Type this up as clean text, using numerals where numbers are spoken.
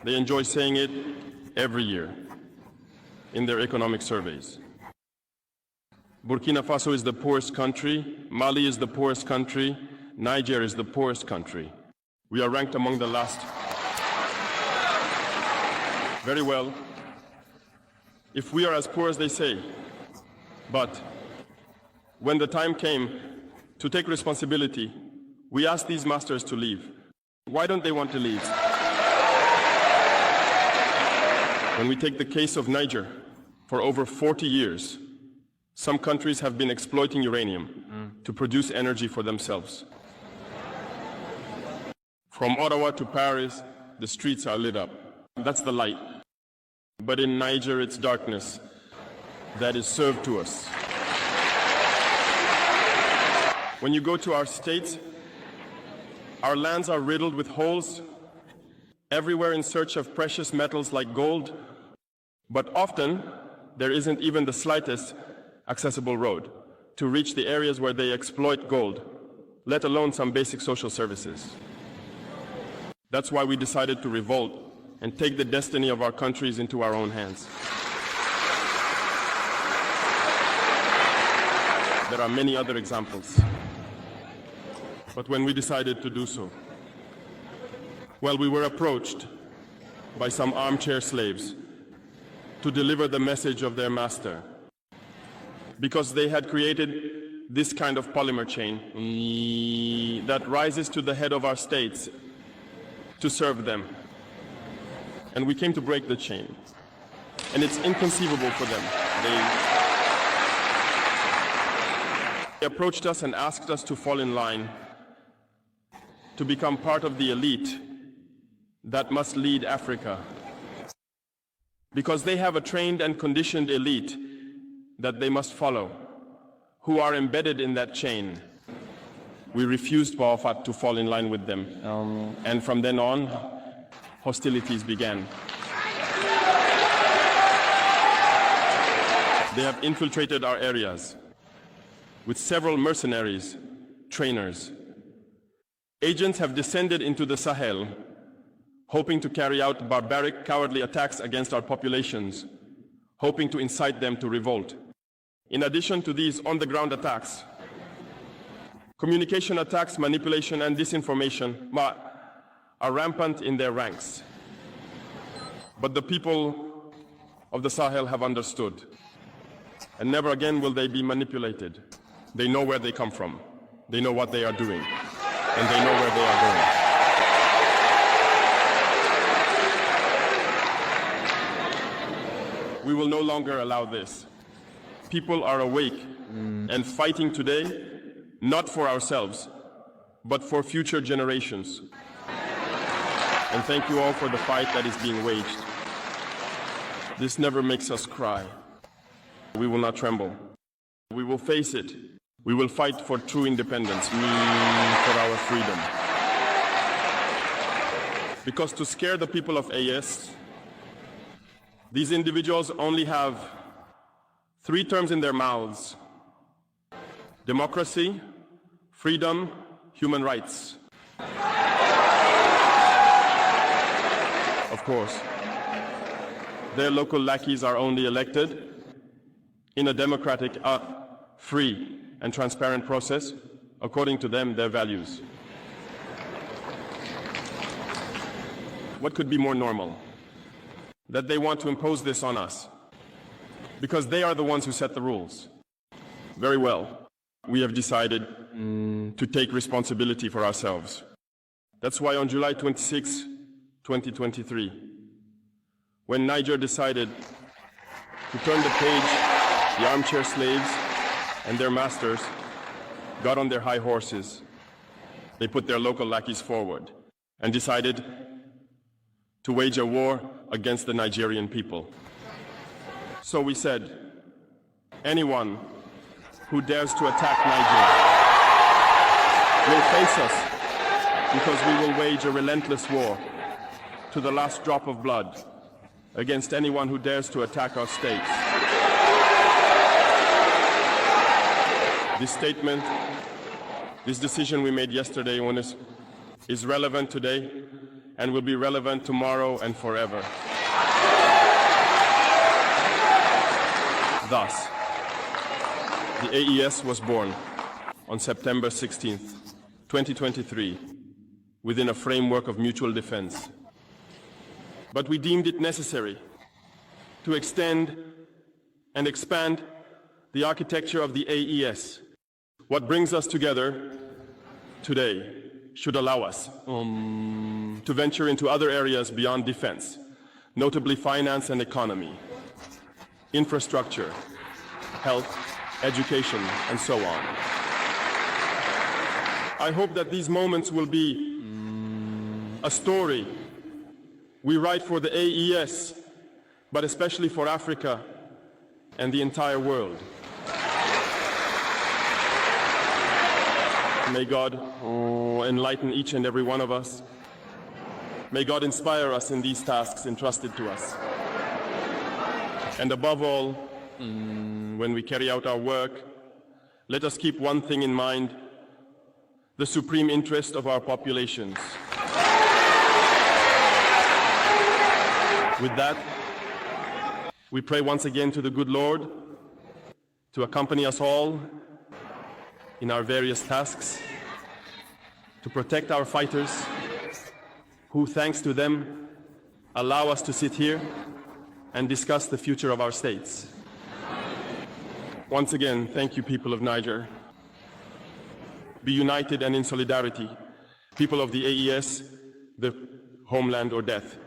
They enjoy saying it every year in their economic surveys. Burkina Faso is the poorest country, Mali is the poorest country, Niger is the poorest country. We are ranked among the last. Very well, if we are as poor as they say, but when the time came to take responsibility, we asked these masters to leave. Why don't they want to leave? When we take the case of Niger, for over 40 years, some countries have been exploiting uranium to produce energy for themselves. From Ottawa to Paris, the streets are lit up. That's the light. But in Niger, it's darkness that is served to us. When you go to our states, our lands are riddled with holes, everywhere in search of precious metals like gold, but often there isn't even the slightest accessible road to reach the areas where they exploit gold, let alone some basic social services. That's why we decided to revolt and take the destiny of our countries into our own hands. There are many other examples. But when we decided to do so, well, we were approached by some armchair slaves to deliver the message of their master, because they had created this kind of polymer chain that rises to the head of our states to serve them. And we came to break the chain. And it's inconceivable for them. They approached us and asked us to fall in line, to become part of the elite that must lead Africa. Because they have a trained and conditioned elite that they must follow, who are embedded in that chain. We refused, Baofat, to fall in line with them. And from then on, hostilities began. They have infiltrated our areas with several mercenaries, trainers. Agents have descended into the Sahel, hoping to carry out barbaric, cowardly attacks against our populations, hoping to incite them to revolt. In addition to these on-the-ground attacks, communication attacks, manipulation, and disinformation are rampant in their ranks. But the people of the Sahel have understood, and never again will they be manipulated. They know where they come from, they know what they are doing, and they know where they are going. We will no longer allow this. People are awake and fighting today, not for ourselves, but for future generations. And thank you all for the fight that is being waged. This never makes us cry. We will not tremble. We will face it. We will fight for true independence, for our freedom. Because to scare the people of AS, these individuals only have 3 terms in their mouths: democracy, freedom, human rights. Of course, their local lackeys are only elected in a democratic, free and transparent process, according to them, their values. What could be more normal? That they want to impose this on us, because they are the ones who set the rules. Very well, we have decided to take responsibility for ourselves. That's why on July 26, 2023, when Niger decided to turn the page, the armchair slaves and their masters got on their high horses. They put their local lackeys forward and decided to wage a war against the Nigerian people. So we said, anyone who dares to attack Niger will face us, because we will wage a relentless war to the last drop of blood against anyone who dares to attack our states. This statement, this decision we made yesterday is relevant today and will be relevant tomorrow and forever. Thus, the AES was born on September 16th, 2023, within a framework of mutual defense. But we deemed it necessary to extend and expand the architecture of the AES. What brings us together today should allow us to venture into other areas beyond defense, notably finance and economy, infrastructure, health, education, and so on. I hope that these moments will be a story we write for the AES, but especially for Africa and the entire world. May God enlighten each and every one of us. May God inspire us in these tasks entrusted to us. And above all, when we carry out our work, let us keep one thing in mind: the supreme interest of our populations. With that, we pray once again to the good Lord to accompany us all in our various tasks, to protect our fighters, who, thanks to them, allow us to sit here and discuss the future of our states. Once again, thank you, people of Niger. Be united and in solidarity. People of the AES, the homeland or death.